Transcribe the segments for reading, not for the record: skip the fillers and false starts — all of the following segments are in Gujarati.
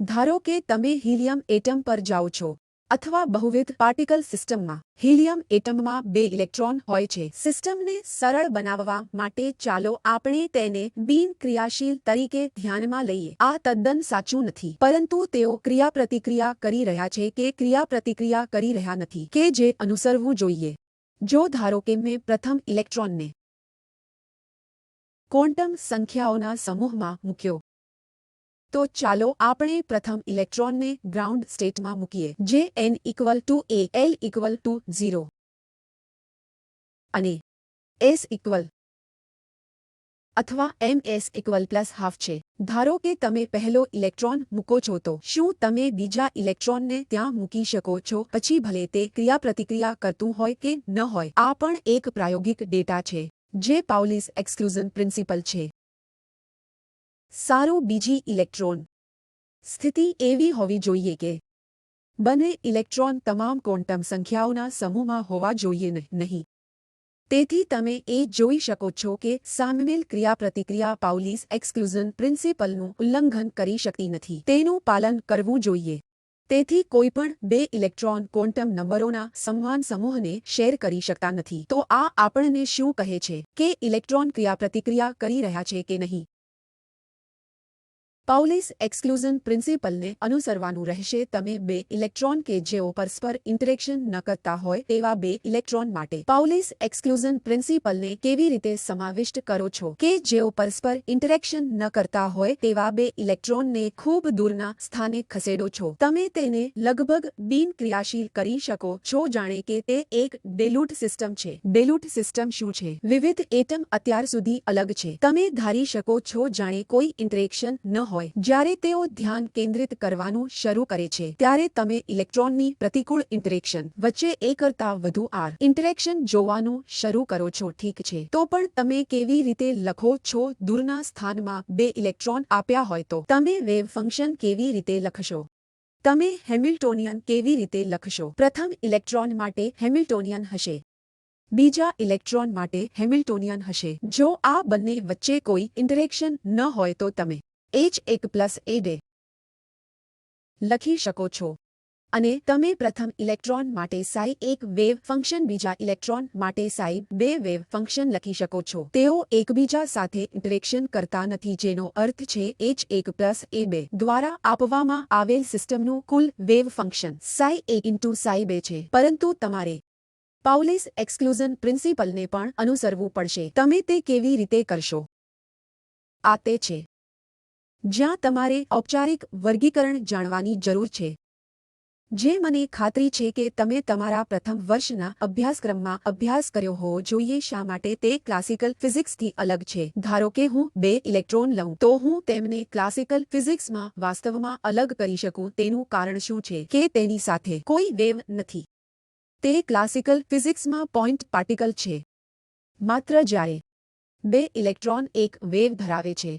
ધારો કે તમે હિલિયમ એટમ પર જાઓ છો અથવા બહુવિધ પાર્ટિકલ સિસ્ટમમાં હિલિયમ એટમમાં 2 ઇલેક્ટ્રોન હોય છે. સિસ્ટમને સરળ બનાવવા માટે ચાલો આપણે તેને બિનક્રિયાશીલ તરીકે ધ્યાનમાં લઈએ. આ તદ્દન સાચું નથી, પરંતુ તેઓ ક્રિયાપ્રતિક્રિયા કરી રહ્યા છે કે ક્રિયાપ્રતિક્રિયા કરી રહ્યા નથી કે જે અનુસરવું જોઈએ. જો ધારો કે મેં પ્રથમ ઇલેક્ટ્રોનને ક્વોન્ટમ સંખ્યાઓના સમૂહમાં મૂક્યો, તો ચાલો આપણે પ્રથમ ઇલેક્ટ્રોનને ગ્રાઉન્ડ સ્ટેટમાં મૂકીએ, જે n = a, l = 0 અને s અથવા ms +½ છે. ધારો કે તમે પહેલો ઇલેક્ટ્રોન મૂકો છો, તો શું તમે બીજા ઇલેક્ટ્રોનને ત્યાં મૂકી શકો છો, પછી ભલે તે ક્રિયાપ્રતિક્રિયા કરતું હોય કે ન હોય? આ પણ એક પ્રાયોગિક ડેટા છે, જે પાઉલીસ એક્સક્લુઝન પ્રિન્સિપલ છે. સારું, બીજી ઇલેક્ટ્રોન સ્થિતિ એવી હોવી જોઈએ કે બંને ઇલેક્ટ્રોન તમામ ક્વોન્ટમ સંખ્યાઓના સમૂહમાં હોવા જોઈએ નહીં. તેથી તમે એ જોઈ શકો છો કે સામેલ ક્રિયાપ્રતિક્રિયા પાઉલીસ એક્સક્લુઝન પ્રિન્સિપલનું ઉલ્લંઘન કરી શકતી નથી. તેનું પાલન કરવું જોઈએ. તેથી કોઈપણ 2 ઇલેક્ટ્રોન ક્વોન્ટમ નંબરોના સમાન સમૂહને શેર કરી શકતા નથી. તો આ આપણને શું કહે છે કે ઇલેક્ટ્રોન ક્રિયાપ્રતિક્રિયા કરી રહ્યા છે કે નહીં? પાઉલીસ એક્સક્લુઝન પ્રિન્સિપલને અનુસરવાનું રહેશે. તમે 2 ઇલેક્ટ્રોન કે જેઓ પરસ્પર ઇન્ટરેક્શન ન કરતા હોય તેવા 2 ઇલેક્ટ્રોન માટે પાઉલીસ એક્સક્લુઝન પ્રિન્સિપલને કેવી રીતે સમાવિષ્ટ કરો છો કે જેઓ પરસ્પર ઇન્ટરેક્શન ન કરતા હોય તેવા 2 ઇલેક્ટ્રોનને ખૂબ દૂરના સ્થાને ખસેડો છો. તમે તેને લગભગ બિનક્રિયાશીલ કરી શકો છો, જાણે કે તે એક ડેલુટ સિસ્ટમ છે. ડેલુટ સિસ્ટમ શું છે? વિવિધ એટમ અત્યાર સુધી અલગ છે. તમે ધારી શકો છો જાણે કોઈ ઇન્ટરેક્શન ન હોય. જ્યારે તેઓ ધ્યાન કેન્દ્રિત કરવાનું શરૂ કરે છે, ત્યારે તમે ઇલેક્ટ્રોનની પ્રતિકૂળ ઇન્ટરેક્શન વચ્ચે એક કરતાં વધુ આર ઇન્ટરેક્શન જોવાનું શરૂ કરો છો. ઠીક છે, તો પણ તમે કેવી રીતે લખો છો? દૂરના સ્થાનમાં 2 ઇલેક્ટ્રોન આપ્યા હોય તો તમે વેવ ફંક્શન કેવી રીતે લખશો? તમે હેમિલ્ટોનિયન કેવી રીતે લખશો? પ્રથમ ઇલેક્ટ્રોન માટે હેમિલ્ટોનિયન હશે, બીજા ઇલેક્ટ્રોન માટે હેમિલ્ટોનિયન હશે. જો આ બંને વચ્ચે કોઈ ઇન્ટરેક્શન ન હોય તો તમે H1 લખી શકો છો અને તમે પ્રથમ ઇલેક્ટ્રોન માટે psi1 વેવ ફંક્શન, બીજા ઇલેક્ટ્રોન માટે psi2 વેવ ફંક્શન લખી શકો છો. તેઓ એકબીજા સાથે ઇન્ટરેક્શન કરતા નથી, જેનો અર્થ છે H1 દ્વારા આપવામાં આવેલ સિસ્ટમનું કુલ વેવ ફંક્શન psi1 × psi2 છે. પરંતુ તમારે પાઉલીસ એક્સક્લુઝન પ્રિન્સિપલને પણ અનુસરવું પડશે. તમે તે કેવી રીતે કરશો? આ તે છે જ્યાં તમારે ઔપચારિક વર્ગીકરણ જાણવાની જરૂર છે, જે મને ખાતરી છે કે તમે તમારા પ્રથમ વર્ષના અભ્યાસક્રમમાં અભ્યાસ કર્યો હોવો જોઈએ. શા માટે તે ક્લાસિકલ ફિઝિક્સથી અલગ છે? ધારો કે હું 2 ઇલેક્ટ્રોન લઉં, તો હું તેમને ક્લાસિકલ ફિઝિક્સમાં વાસ્તવમાં અલગ કરી શકું. તેનું કારણ શું છે કે તેની સાથે કોઈ વેવ નથી. તે ક્લાસિકલ ફિઝિક્સમાં પોઇન્ટ પાર્ટિકલ છે. માત્ર જ્યારે 2 ઇલેક્ટ્રોન એક વેવ ધરાવે છે,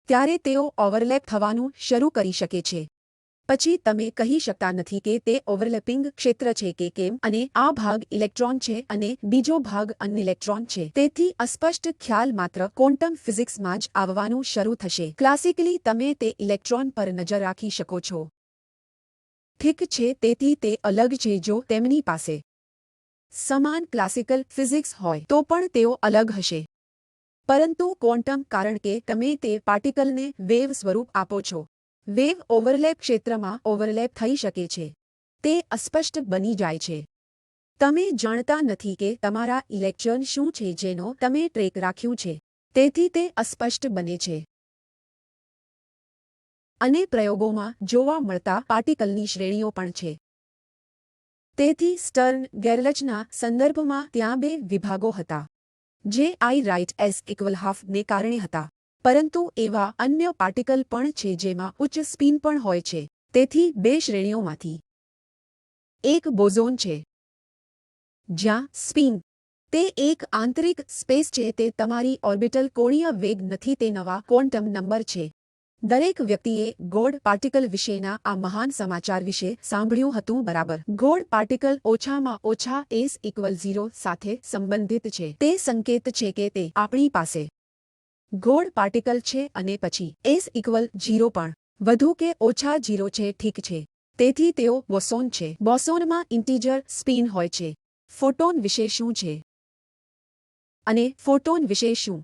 ત્યારે તેઓ ઓવરલેપ થવાનું શરૂ કરી શકે છે. પછી તમે કહી શકતા નથી કે તે ઓવરલેપિંગ ક્ષેત્ર છે કે કેમ, અને આ ભાગ ઇલેક્ટ્રોન છે અને બીજો ભાગ અનઇલેક્ટ્રોન છે. તેથી અસ્પષ્ટ ખ્યાલ માત્ર ક્વોન્ટમ ફિઝિક્સમાં જ આવવાનું શરૂ થશે. ક્લાસિકલી તમે તે ઇલેક્ટ્રોન પર નજર રાખી શકો છો. ઠીક છે, તેથી તે અલગ છે. જો તેમની પાસે સમાન ક્લાસિકલ ફિઝિક્સ હોય તો પણ તેઓ અલગ હશે. પરંતુ ક્વોન્ટમ, કારણ કે તમે તે પાર્ટિકલને વેવ સ્વરૂપ આપો છો, વેવ ઓવરલેપ ક્ષેત્રમાં ઓવરલેપ થઈ શકે છે. તે અસ્પષ્ટ બની જાય છે. તમે જાણતા નથી કે તમારા ઇલેક્ટ્રોન શું છે જેનો તમે ટ્રેક રાખ્યું છે. તેથી તે અસ્પષ્ટ બને છે. અને પ્રયોગોમાં જોવા મળતા પાર્ટિકલની શ્રેણીઓ પણ છે. તેથી સ્ટર્ન ગેરરચના સંદર્ભમાં ત્યાં 2 વિભાગો હતા, જે I રાઇટ s=½ ને કારણે હતા. પરંતુ એવા અન્ય પાર્ટિકલ પણ છે જેમાં ઉચ્ચ સ્પિન પણ હોય છે. તેથી 2 શ્રેણીઓમાંથી એક બોઝોન છે, જ્યાં સ્પિન તે એક આંતરિક સ્પેસ છે. તે તમારી ઓર્બિટલ કોણીય વેગ નથી, તે નવા ક્વોન્ટમ નંબર છે. દરેક વ્યક્તિએ ગોળ પાર્ટિકલ વિશેના આ મહાન સમાચાર વિશે સાંભળ્યું હતું, બરાબર? ગોળ પાર્ટિકલ ઓછામાં ઓછા s=0 સાથે સંબંધિત છે. તે સંકેત છે કે તે આપણી પાસે ગોળ પાર્ટિકલ છે અને પછી s ઇક્વલ 0 પણ વધુ કે ઓછા 0 છે. ઠીક છે, તેથી તેઓ બોસોન છે. બોસોનમાં ઇન્ટીજર સ્પિન હોય છે. ફોટોન વિશે શું છે અને ફોટોન વિશે શું?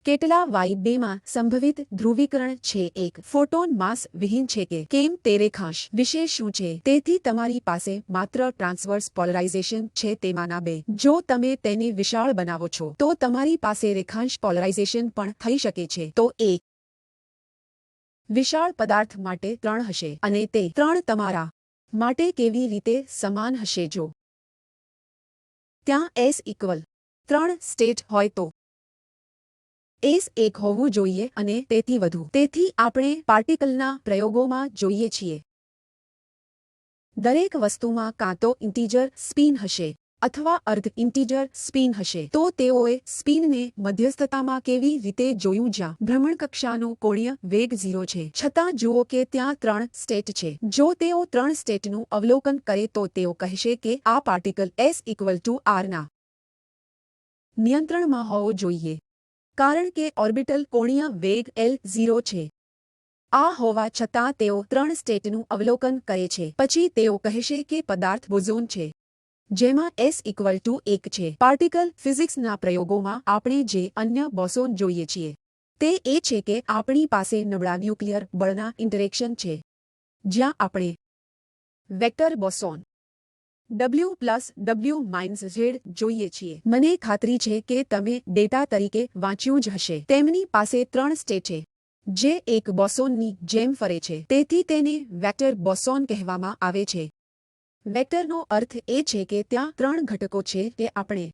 કેટલા Y2માં સંભવિત ધ્રુવીકરણ છે? એક ફોટોન માસ વિહીન છે કે કેમ તે રેખાંશ વિશે શું છે? તેથી તમારી પાસે માત્ર ટ્રાન્સવર્સ પોલરાઇઝેશન છે તેમાંના બે. જો તમે તેને વિશાળ બનાવો છો તો તમારી પાસે રેખાંશ પોલરાઇઝેશન પણ થઈ શકે છે. તો એક વિશાળ પદાર્થ માટે 3 હશે અને તે 3 તમારા માટે કેવી રીતે સમાન હશે? જો ત્યાં s ઇક્વલ 3 સ્ટેટ હોય તો s 1 હોવું જોઈએ અને તેથી વધુ. તેથી આપણે પાર્ટિકલના પ્રયોગોમાં જોઈએ છીએ દરેક વસ્તુમાં કાં તો ઇન્ટીજર સ્પિન હશે અથવા અર્ધ ઇન્ટીજર સ્પિન હશે. તો તેઓએ સ્પિનને મધ્યસ્થતામાં કેવી રીતે જોયું જ્યાં ભ્રમણકક્ષાનો કોણીય વેગ 0 છે, છતાં જુઓ કે ત્યાં 3 સ્ટેટ છે. જો તેઓ 3 સ્ટેટનું અવલોકન કરે તો તેઓ કહેશે કે આ particle s equal to r ના નિયંત્રણમાં હોવો જોઈએ કારણ કે ઓર્બિટલ કોણીય વેગ L0 છે. આ હોવા છતાં તેઓ 3 સ્ટેટનું અવલોકન કરે છે. પછી તેઓ કહેશે કે પદાર્થ બોઝોન છે જેમાં s ઇક્વલ ટુ 1 છે. પાર્ટિકલ ફિઝિક્સના પ્રયોગોમાં આપણે જે અન્ય બોસોન જોઈએ છીએ તે એ છે કે આપણી પાસે નબળા ન્યુક્લિયર બળના ઇન્ટરેક્શન છે જ્યાં આપણે વેક્ટર બોસોન W+W-Z જોઈએ છીએ. મને ખાતરી છે કે તમે ડેટા તરીકે વાંચ્યું જ હશે. તેમની પાસે 3 સ્ટેટ છે જે એક બોસોનની જેમ ફરે છે. તેથી તેને વેક્ટર બોસોન કહેવામાં આવે છે. વેક્ટરનો અર્થ એ છે કે ત્યાં 3 ઘટકો છે કે આપણે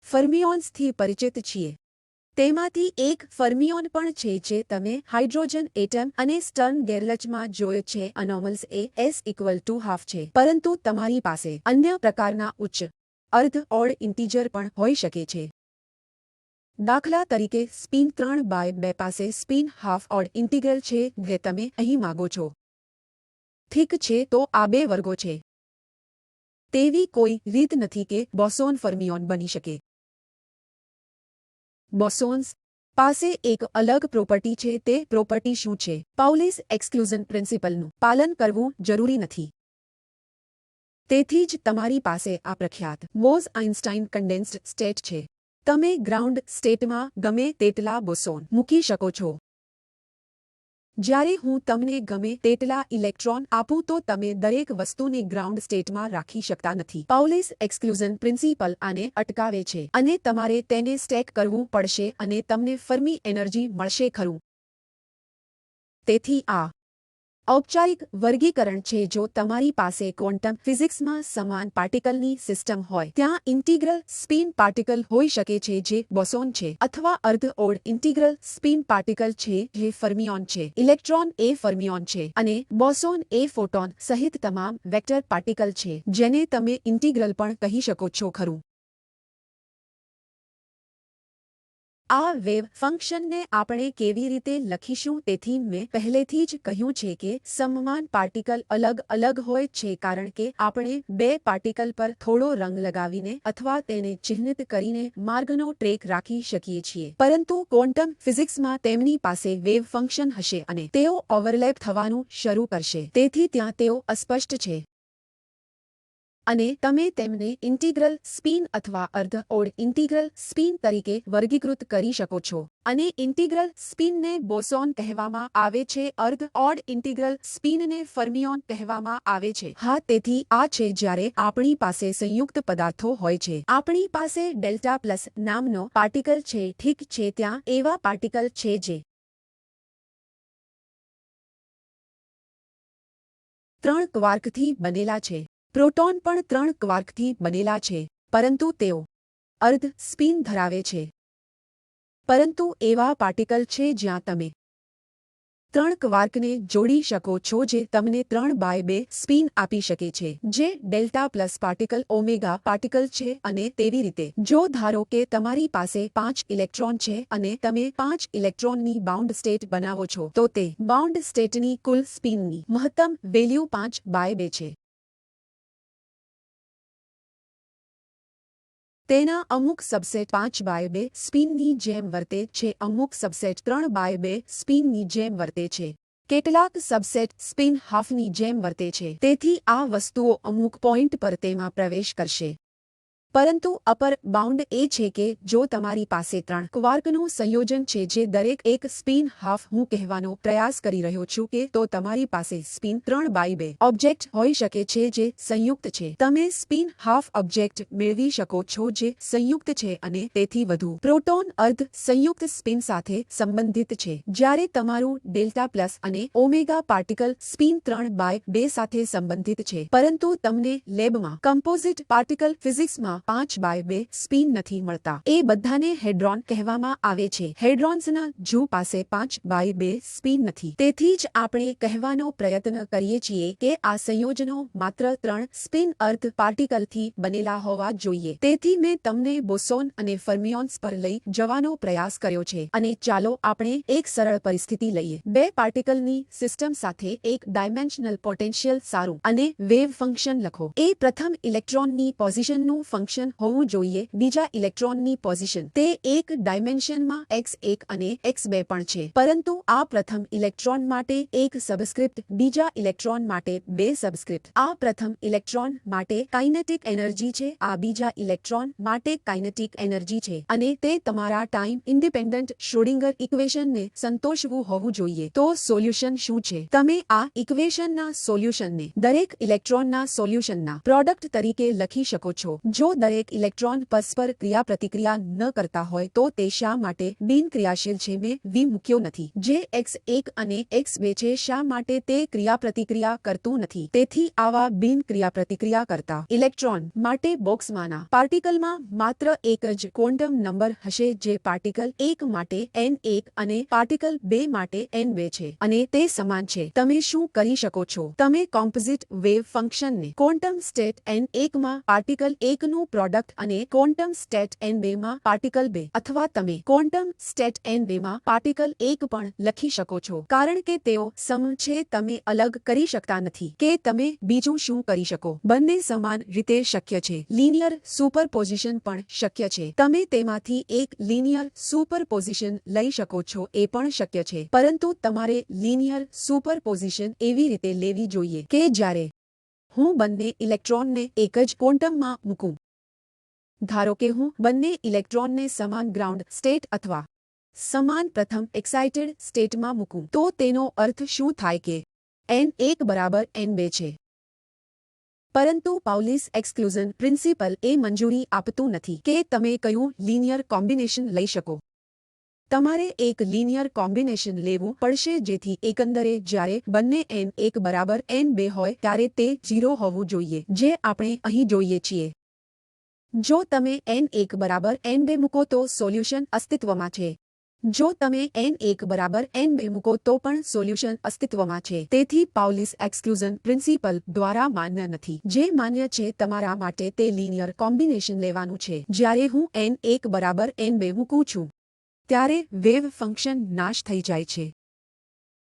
ફર્મિયોન્સથી પરિચિત છીએ. તેમાંથી એક ફર્મિયોન પણ છે જે તમે હાઇડ્રોજન એટમ અને સ્ટર્ન ગેર્લચમાં જોયો છે. અનોમલ્સ એ s ઇક્વલ ટુ હાફ છે, પરંતુ તમારી પાસે અન્ય પ્રકારના ઉચ્ચ અર્ધ ઓડ ઇન્ટીજર પણ હોઈ શકે છે. દાખલા તરીકે સ્પિન 3/2 પાસે સ્પિન હાફ ઓડ ઇન્ટિગ્રલ છે જે તમે અહીં માગો છો. ઠીક છે, તો આ 2 વર્ગો છે. તેવી કોઈ રીત નથી કે બોસોન ફર્મિયોન બની શકે. બોસોન્સ પાસે એક અલગ પ્રોપર્ટી છે. તે પ્રોપર્ટી શું છે? પાઉલીસ એક્સક્લુઝન પ્રિન્સિપલનું પાલન કરવું જરૂરી નથી. તેથી જ તમારી પાસે આ પ્રખ્યાત બોઝ-આઇન્સ્ટાઇન કન્ડેન્સ્ડ સ્ટેટ છે. તમે ગ્રાઉન્ડ સ્ટેટમાં ગમે તેટલા બોસોન મૂકી શકો છો. જ્યારે હું તમને ગમે તેટલા ઇલેક્ટ્રોન આપું તો તમે દરેક વસ્તુને ગ્રાઉન્ડ સ્ટેટમાં રાખી શકતા નથી. પાઉલીસ એક્સક્લુઝન પ્રિન્સિપલ આને અટકાવે છે અને તમારે તેને સ્ટેક કરવું પડશે અને તમને ફર્મી એનર્જી મળશે ખરું. તેથી આ ઔપચારિક વર્ગીકરણ છે. જો તમારી પાસે ક્વોન્ટમ ફિઝિક્સમાં સમાન પાર્ટિકલની સિસ્ટમ હોય ત્યાં ઇન્ટિગ્રલ સ્પિન પાર્ટિકલ હોઈ શકે છે જે બોસોન છે અથવા અર્ધ ઓડ ઇન્ટિગ્રલ સ્પિન પાર્ટિકલ છે જે ફર્મિયોન છે. ઇલેક્ટ્રોન એ ફર્મિયોન છે અને બોસોન એ ફોટોન સહિત તમામ વેક્ટર પાર્ટિકલ છે જેને તમે ઇન્ટિગ્રલ પણ કહી શકો છો ખરું. આ વેવ ફંક્શનને આપણે કેવી રીતે લખીશું? તેથી મેં પહેલેથી જ કહ્યું છે કે સમમાન પાર્ટિકલ અલગ અલગ હોય છે કારણ કે આપણે 2 પાર્ટિકલ પર થોડો રંગ લગાવીને અથવા તેને ચિહ્નિત કરીને માર્ગનો ટ્રેક રાખી શકીએ છીએ. પરંતુ ક્વોન્ટમ ફિઝિક્સમાં તેમની પાસે વેવ ફંક્શન હશે અને તેઓ ઓવરલેપ થવાનું શરૂ કરશે. તેથી ત્યાં તેઓ અસ્પષ્ટ છે અને તમે તેમને ઇન્ટિગ્રલ સ્પિન અથવા અર્ધ ઓડ ઇન્ટિગ્રલ સ્પિન તરીકે વર્ગીકૃત કરી શકો છો. અને ઇન્ટિગ્રલ સ્પિનને બોસોન કહેવામાં આવે છે, અર્ધ ઓડ ઇન્ટિગ્રલ સ્પિનને ફર્મિયોન કહેવામાં આવે છે. હા, તેથી આ છે જ્યારે આપણી પાસે સંયુક્ત પદાર્થો હોય છે. આપણી પાસે ડેલ્ટા પ્લસ નામનો પાર્ટિકલ છે. ઠીક છે, ત્યાં એવા પાર્ટિકલ છે જે 3 ક્વાર્કથી બનેલા છે. પ્રોટોન પણ 3 ક્વાર્કથી બનેલા છે, પરંતુ તેઓ અર્ધ સ્પિન ધરાવે છે. પરંતુ એવા પાર્ટિકલ છે જ્યાં તમે 3 ક્વાર્કને જોડી શકો છો જે તમને 3/2 સ્પિન આપી શકે છે, જે delta plus particle omega particle છે અને તેવી રીતે. જો ધારો કે તમારી પાસે 5 ઇલેક્ટ્રોન છે અને તમે 5 ઇલેક્ટ્રોનની બાઉન્ડ સ્ટેટ બનાવો છો તો તે બાઉન્ડ સ્ટેટની કુલ સ્પિનની મહત્તમ વેલ્યુ 5/2 છે. તેના અમુક સબસેટ 5/2 સ્પિનની જેમ વર્તે છે, અમુક સબસેટ 3/2 સ્પિનની જેમ વર્તે છે. કેટલાક સબસેટ સ્પિન હાફની જેમ વર્તે છે. તેથી આ વસ્તુઓ અમુક પોઈન્ટ પર તેમાં પ્રવેશ કરશે. પરંતુ અપર બાઉન્ડ એ છે કે જો તમારી પાસે 3 ક્વાર્કનું સંયોજન છે જે દરેક એક સ્પિન હાફ, હું કહેવાનો પ્રયાસ કરી રહ્યો છું કે તો તમારી પાસે સ્પિન 3/2 ઓબ્જેક્ટ હોઈ શકે છે જે સંયુક્ત છે. તમે સ્પિન હાફ ઓબ્જેક્ટ મેળવી શકો છો જે સંયુક્ત છે અને તેથી વધુ. પ્રોટોન અર્ધ સંયુક્ત સ્પિન સાથે સંબંધિત છે, જ્યારે તમારું ડેલ્ટા પ્લસ અને ઓમેગા પાર્ટિકલ સ્પિન 3/2 સાથે સંબંધિત છે. પરંતુ તમને લેબમાં કમ્પોઝિટ પાર્ટિકલ ફિઝિક્સમાં 5/2 સ્પિન નથી મળતા. એ બધાને હેડ્રોન કહેવામાં આવે છે. હેડ્રોન્સના જૂ પાસે 5/2 સ્પિન નથી. તેથી જ આપણે કહેવાનો પ્રયત્ન કરીએ છીએ કે આ સંયોજનો માત્ર 3 સ્પિન અર્ધ પાર્ટિકલથી બનેલા હોવા જોઈએ. તેથી મેં તમને બોસોન અને ફર્મિયોન્સ પર લઈ જવાનો પ્રયાસ કર્યો છે. અને ચાલો આપણે એક સરળ પરિસ્થિતિ લઈએ. 2 પાર્ટિકલની સિસ્ટમ સાથે એક ડાયમેન્શનલ પોટેન્શિયલ સારું અને વેવ ફંક્શન લખો. એ પ્રથમ ઇલેક્ટ્રોનની પોઝિશનનું ફંક્શન હોવું જોઈએ. બીજા ઇલેક્ટ્રોનની પોઝિશન તે એક ડાયમેન્શનમાં x1 અને x2 પણ છે. પરંતુ આ પ્રથમ ઇલેક્ટ્રોન માટે એક સબસ્ક્રિપ્ટ, બીજા ઇલેક્ટ્રોન માટે 2 સબસ્ક્રિપ્ટ. આ પ્રથમ ઇલેક્ટ્રોન માટે કાઇનેટિક એનર્જી છે, આ બીજા ઇલેક્ટ્રોન માટે કાઇનેટિક એનર્જી છે, અને તે તમારા ટાઈમ ઇન્ડિપેન્ડન્ટ શ્રોડિંગર ઇક્વેશનને સંતોષવું હોવું જોઈએ. તો સોલ્યુશન શું છે? તમે આ ઇક્વેશનના સોલ્યુશનને દરેક ઇલેક્ટ્રોનના સોલ્યુશનના પ્રોડક્ટ તરીકે લખી શકો છો. જો દરેક ઇલેક્ટ્રોન પરસ્પર ક્રિયાપ્રતિક્રિયા ન કરતા હોય તો તે શા માટે બિનક્રિયાશીલ છે? મેં વી મૂક્યો નથી. જે x1 અને x2 છે, શા માટે તે ક્રિયાપ્રતિક્રિયા કરતું નથી? તેથી આવા બિનક્રિયાપ્રતિક્રિયા કરતા ઇલેક્ટ્રોન માટે બોક્સમાંના પાર્ટિકલમાં માત્ર એક જ ક્વોન્ટમ નંબર હશે, જે પાર્ટિકલ 1 માટે n1 અને પાર્ટિકલ 2 માટે n2 છે, અને તે સમાન છે. તમે શું કરી શકો છો? તમે કોમ્પોઝિટ વેવ ફંક્શનને ક્વોન્ટમ સ્ટેટ n1 માં પાર્ટિકલ 1 નું પ્રોડક્ટ અને ક્વોન્ટમ સ્ટેટ n2 માં પાર્ટિકલ 2, અથવા તમે ક્વોન્ટમ સ્ટેટ n2 માં પાર્ટિકલ 1 પણ લખી શકો છો, કારણ કે તેઓ સમ છે. તમે અલગ કરી શકતા નથી કે તમે બીજું શું કરી શકો. બંને સમાન રીતે શક્ય છે. લિનિયર સુપરપોઝિશન પણ શક્ય છે. તમે તેમાંથી એક લિનિયર સુપરપોઝિશન લઈ શકો છો, એ પણ શક્ય છે. પરંતુ તમારે લિનિયર સુપરપોઝિશન એવી રીતે લેવી જોઈએ કે જ્યારે હું બંને ઇલેક્ટ્રોનને એક જ ક્વોન્ટમમાં મૂકું. ધારો કે હું બંને ઇલેક્ટ્રોનને સમાન ગ્રાઉન્ડ સ્ટેટ અથવા સમાન પ્રથમ એક્સાઇટેડ સ્ટેટમાં મૂકું, તો તેનો અર્થ શું થાય કે n1 બરાબર n2 છે. પરંતુ પાઉલિસ એક્સક્લુઝન પ્રિન્સિપલ એ મંજૂરી આપતું નથી કે તમે કયું લિનિયર કોમ્બિનેશન લઈ શકો. તમારે એક લિનિયર કોમ્બિનેશન લેવું પડશે જેથી એકંદરે જ્યારે બંને n1 બરાબર n2 હોય ત્યારે તે 0 હોવું જોઈએ, જે આપણે અહીં જોઈએ છીએ. જો તમે n1 બરાબર n2 મૂકો તો સોલ્યુશન અસ્તિત્વમાં છે. જો તમે n1 બરાબર n2 મૂકો તો પણ સોલ્યુશન અસ્તિત્વમાં છે. તેથી પાઉલિસ એક્સક્લુઝન પ્રિન્સિપલ દ્વારા માન્ય નથી. જે માન્ય છે તમારા માટે તે લિનિયર કોમ્બિનેશન લેવાનું છે. જ્યારે હું n1 બરાબર n2 મૂકું છું ત્યારે વેવ ફંક્શન નાશ થઈ જાય છે.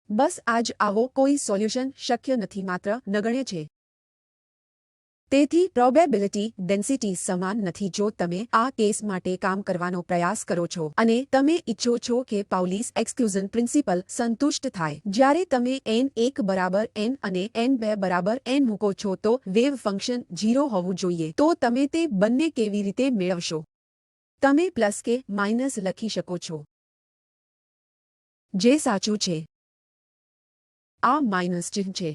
બસ આજ આવો કોઈ સોલ્યુશન શક્ય નથી, માત્ર નગણ્ય છે. તેથી પ્રોબેબિલિટી ડેન્સિટી સમાન નથી. જો તમે આ કેસ માટે કામ કરવાનો પ્રયાસ કરો છો અને તમે ઈચ્છો છો કે પાઉલિસ એક્સક્લુઝન પ્રિન્સિપલ સંતુષ્ટ થાય, જ્યારે તમે n1 બરાબર n અને n2 બરાબર n મૂકો છો તો વેવ ફંક્શન 0 હોવું જોઈએ. તો તમે તે બંને કેવી રીતે મેળવશો? તમે પ્લસ કે માઇનસ લખી શકો છો, જે સાચું છે. આ માઇનસ ચિહ્ન છે,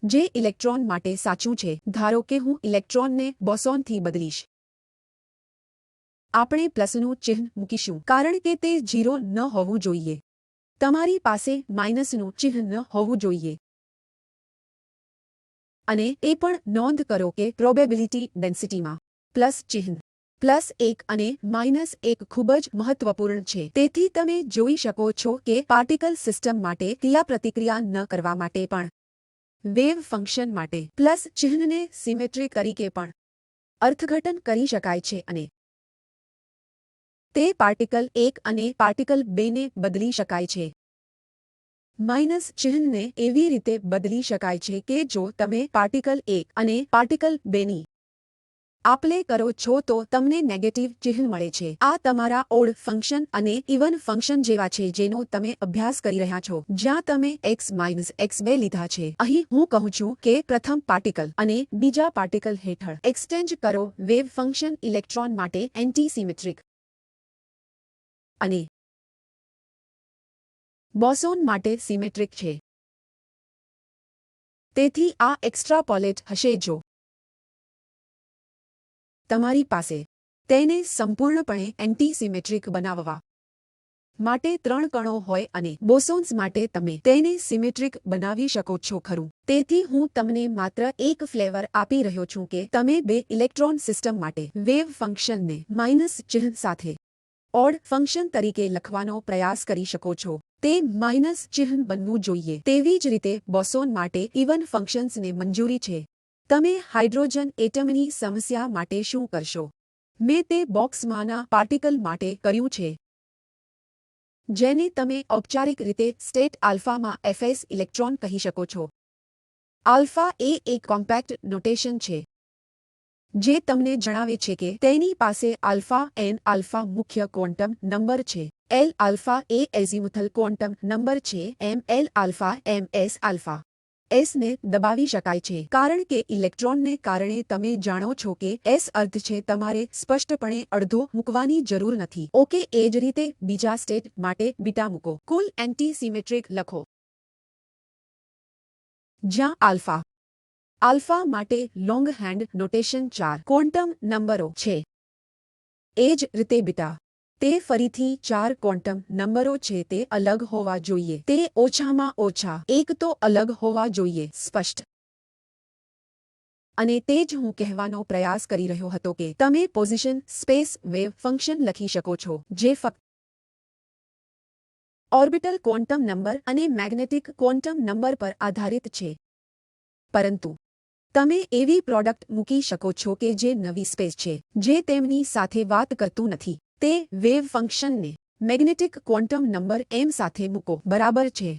જે ઇલેક્ટ્રોન માટે સાચું છે. ધારો કે હું ઇલેક્ટ્રોનને બોસોનથી બદલીશ. આપણે પ્લસનું ચિહ્ન મૂકીશું કારણ કે તે 0 ન હોવું જોઈએ. તમારી પાસે માઇનસનું ચિહ્ન ન હોવું જોઈએ. અને એ પણ નોંધ કરો કે પ્રોબેબિલિટી ડેન્સિટીમાં પ્લસ ચિહ્ન +1 અને -1 ખૂબ જ મહત્વપૂર્ણ છે. તેથી તમે જોઈ શકો છો કે પાર્ટિકલ સિસ્ટમ માટે ક્રિયાપ્રતિક્રિયા ન કરવા માટે પણ વેવ ફંક્શન માટે પ્લસ ચિહ્નને સિમેટ્રી તરીકે પણ અર્થઘટન કરી શકાય છે અને તે પાર્ટિકલ 1 અને પાર્ટિકલ 2 ને બદલી શકાય છે. માઇનસ ચિહ્નને એવી રીતે બદલી શકાય છે કે જો તમે પાર્ટિકલ 1 અને પાર્ટિકલ 2 ની આપલે કરો છો તો તમને નેગેટિવ ચિહ્ન મળે છે। આ તમારા ઓડ ફંક્શન અને ઇવન ફંક્શન જેવા છે જેનો તમે અભ્યાસ કરી રહ્યા છો જ્યાં તમે x-x2 લીધા છે। અહીં હું કહું છું કે પ્રથમ પાર્ટિકલ અને બીજા પાર્ટિકલ હેઠળ એક્સચેન્જ કરો વેવ ફંક્શન ઇલેક્ટ્રોન માટે એન્ટી સિમેટ્રિક અને બોસોન માટે સિમેટ્રિક છે। તેથી આ એક્સ્ટ્રાપોલેટ હશે જો તમારી પાસે તેને સંપૂર્ણપણે એન્ટી સિમેટ્રિક બનાવવા માટે 3 કણો હોય અને બોસોન્સ માટે તમે તેને સિમેટ્રિક બનાવી શકો છો ખરું। તેથી હું તમને માત્ર એક ફ્લેવર આપી રહ્યો છું કે તમે 2 ઇલેક્ટ્રોન સિસ્ટમ માટે વેવ ફંક્શનને માઇનસ ચિહ્ન સાથે ઓડ ફંક્શન તરીકે લખવાનો પ્રયાસ કરી શકો છો। તે માઇનસ ચિહ્ન બનવું જોઈએ। તેવી જ રીતે બોસોન માટે ઇવન ફંક્શન્સને મંજૂરી છે। તમે હાઇડ્રોજન એટમની સમસ્યા માટે શું કરશો? મેં તે બોક્સમાંના પાર્ટિકલ માટે કર્યું છે જેને તમે ઔપચારિક રીતે સ્ટેટ આલ્ફામાં fs ઇલેક્ટ્રોન કહી શકો છો। આલ્ફા એ એક કોમ્પેક્ટ નોટેશન છે જે તમને જણાવે છે કે તેની પાસે આલ્ફા n આલ્ફા મુખ્ય ક્વોન્ટમ નંબર છે। l આલ્ફા એ એઝિમુથલ ક્વોન્ટમ નંબર છે। m l alpha ms alpha s ને દબાવી શકાય છે કારણ કે ઇલેક્ટ્રોનને કારણે તમે જાણો છો કે s અર્ધ છે તમારે સ્પષ્ટપણે અડધો મૂકવાની જરૂર નથી। ઓકે એ જ રીતે બીજા સ્ટેટ માટે બીટા મૂકો। કુલ એન્ટી સિમેટ્રિક લખો જ્યાં આલ્ફા માટે લોંગ હેન્ડ નોટેશન 4 ક્વોન્ટમ નંબરો છે। એ જ રીતે બીટા તે ફરીથી 4 ક્વોન્ટમ નંબરો છે। તે અલગ હોવા જોઈએ। તે ઓછામાં ઓછા એક તો અલગ હોવા જોઈએ સ્પષ્ટ। અને તે જ હું કહેવાનો પ્રયાસ કરી રહ્યો હતો કે તમે પોઝિશન સ્પેસ વેવ ફંક્શન લખી શકો છો જે ફક્ત ઓર્બિટલ ક્વોન્ટમ નંબર અને મેગ્નેટિક ક્વોન્ટમ નંબર પર આધારિત છે। પરંતુ તમે એવી પ્રોડક્ટ મૂકી શકો છો કે જે નવી સ્પેસ છે જે તેમની સાથે વાત કરતું નથી। તે વેવ ફંક્શનને મેગ્નેટિક ક્વોન્ટમ નંબર m સાથે મૂકો બરાબર છે।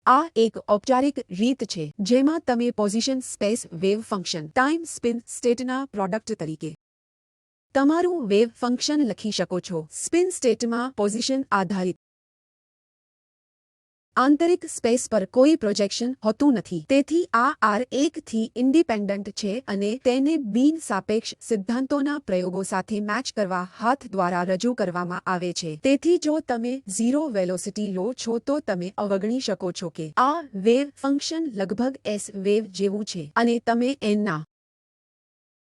આ એક ઔપચારિક રીત છે જેમાં તમે position space wave function time spin સ્ટેટના પ્રોડક્ટ તરીકે તમારું વેવ ફંક્શન લખી શકો છો। સ્પિન સ્ટેટમાં પોઝિશન આધારિત આંતરિક સ્પેસ પર કોઈ પ્રોજેક્શન હોતું નથી। તેથી આ R1 થી ઇન્ડિપેન્ડન્ટ છે અને તેને બિન સાપેક્ષ સિદ્ધાંતોના પ્રયોગો સાથે મેચ કરવા હાથ દ્વારા રજૂ કરવામાં આવે છે। તેથી જો તમે 0 વેલોસિટી લો છો તો તમે અવગણી શકો છો કે આ વેવ ફંક્શન લગભગ s વેવ જેવું છે અને તમે n ના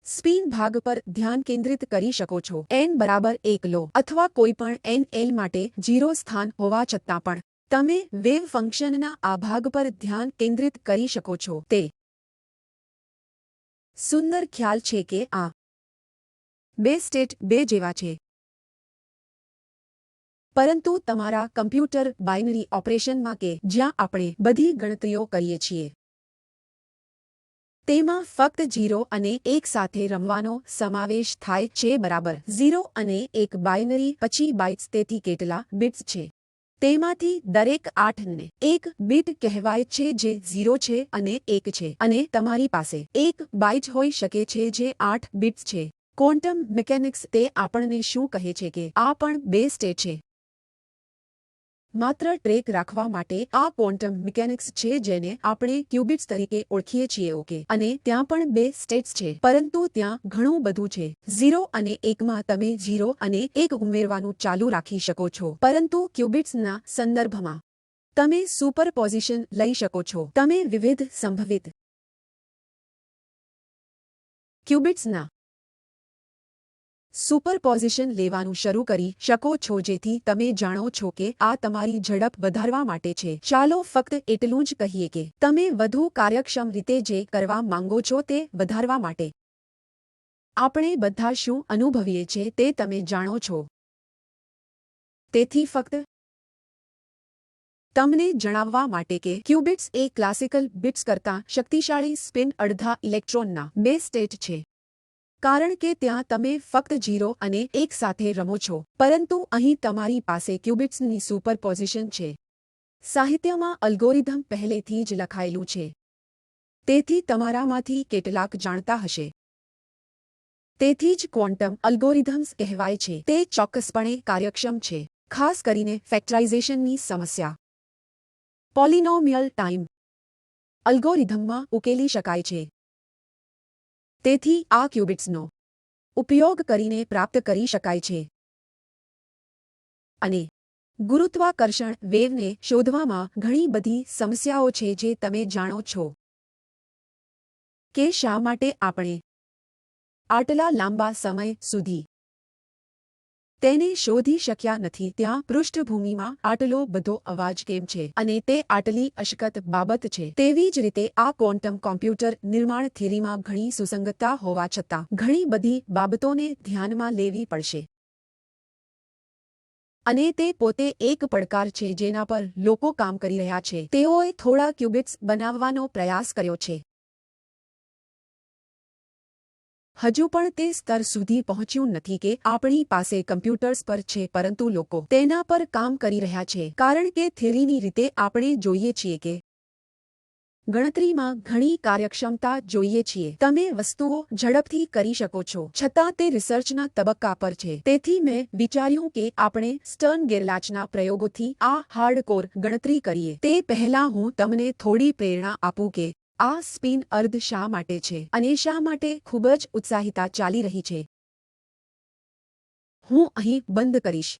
સ્પિન ભાગ પર ધ્યાન કેન્દ્રિત કરી શકો છો। n બરાબર 1 લો અથવા કોઈપણ n l માટે 0 સ્થાન હોવા છતાં પણ તમે વેવ ફંક્શનના આ ભાગ પર ધ્યાન કેન્દ્રિત કરી શકો છો। તે સુંદર ખ્યાલ છે કે આ 2 સ્ટેટ 2 જેવા છે પરંતુ તમારા કમ્પ્યુટર બાઇનરી ઓપરેશનમાં કે જ્યાં આપણે બધી ગણતરીઓ કરીએ છીએ તેમાં ફક્ત 0 અને 1 સાથે રમવાનો સમાવેશ થાય છે બરાબર। 0 અને 1 બાઇનરી પછી બાઇટ્સ તેથી કેટલા બિટ્સ છે તેમાંથી દરેક 8 ને એક બીટ કહેવાય છે જે 0 છે અને 1 છે અને તમારી પાસે એક બાઇટ હોઈ શકે છે જે 8 બિટ્સ છે। ક્વોન્ટમ મિકેનિક્સ તે આપણને શું કહે છે કે આ પણ 2 સ્ટેટ છે। માત્ર ટ્રેક રાખવા માટે આ ક્વોન્ટમ મિકેનિક્સ છે જેને આપણે ક્યુબિટ્સ તરીકે ઓળખીએ છીએ ઓકે અને ત્યાં પણ 2 સ્ટેટ્સ છે પરંતુ ત્યાં ઘણું બધું છે। 0 અને 1 માં તમે 0 અને 1 ઉમેરવાનું ચાલુ રાખી શકો છો પરંતુ ક્યુબિટ્સના સંદર્ભમાં તમે સુપરપોઝિશન લઈ શકો છો। તમે વિવિધ સંભવિત ક્યુબિટ્સના સુપરપોઝિશન લેવાનું શરૂ કરી શકો છો જેથી તમે જાણો છો કે આ તમારી ઝડપ વધારવા માટે છે। ચાલો ફક્ત એટલું જ કહીએ કે તમે વધુ કાર્યક્ષમ રીતે જે કરવા માંગો છો તે વધારવા માટે આપણે બધા શું અનુભવીએ છીએ તે તમે જાણો છો। તેથી ફક્ત તમને જણાવવા માટે કે ક્યુબિટ્સ એ ક્લાસિકલ બિટ્સ કરતાં શક્તિશાળી સ્પિન અડધા ઇલેક્ટ્રોનના 2 સ્ટેટ છે કારણ કે ત્યાં તમે ફક્ત 0 અને 1 સાથે રમો છો પરંતુ અહીં તમારી પાસે ક્યુબિટ્સની સુપરપોઝિશન છે। સાહિત્યમાં અલ્ગોરિધમ પહેલેથી જ લખાયેલું છે તેથી તમારામાંથી કેટલાક જાણતા હશે। તેથી જ ક્વોન્ટમ અલ્ગોરિધમ્સ કહેવાય છે. તે ચોક્કસપણે કાર્યક્ષમ છે, ખાસ કરીને ફેક્ટરાઇઝેશનની સમસ્યા. પોલિનોમિયલ ટાઈમ અલ્ગોરિધમમાં ઉકેલી શકાય છે. તેથી આ ક્યુબિટ્સનો ઉપયોગ કરીને પ્રાપ્ત કરી શકાય છે. અને ગુરુત્વાકર્ષણ વેવને શોધવામાં ઘણી બધી સમસ્યાઓ છે જે તમે જાણો છો કે શા માટે આપણે આટલા લાંબા સમય સુધી તેને શોધી શક્યા નથી. ત્યાં પૃષ્ઠભૂમિમાં આટલો બધો અવાજ કેમ છે અને તે આટલી અશક્ત બાબત છે. તેવી જ રીતે આ ક્વોન્ટમ કોમ્પ્યુટર નિર્માણ થિયરીમાં ઘણી સુસંગતતા હોવા છતાં ઘણી બધી બાબતોને ધ્યાનમાં લેવી પડશે. અને તે પોતે એક પડકાર છે જેના પર લોકો કામ કરી રહ્યા છે. તેઓએ થોડા ક્યુબિટ્સ બનાવવાનો પ્રયાસ કર્યો છે. હજુ પણ તે સ્તર સુધી પહોંચ્યું નથી કે આપણી પાસે કમ્પ્યુટર્સ પર છે, પરંતુ લોકો તેના પર કામ કરી રહ્યા છે કારણ કે થિયરીની રીતે આપણે જોઈએ છીએ કે ગણતરીમાં ઘણી કાર્યક્ષમતા જોઈએ છીએ. તમે વસ્તુઓ ઝડપથી કરી શકો છો, છતાં તે રિસર્ચના તબક્કા પર છે. તેથી મેં વિચાર્યું કે આપણે સ્ટર્ન ગેરલાચના પ્રયોગોથી આ હાર્ડકોર ગણતરી કરીએ. તે પહેલાં હું તમને થોડી પ્રેરણા આપું કે આ સ્પિન અર્ધ શા માટે છે અને શા માટે ખૂબ જ ઉત્સાહિતા ચાલી રહી છે. હું અહીં બંધ કરીશ.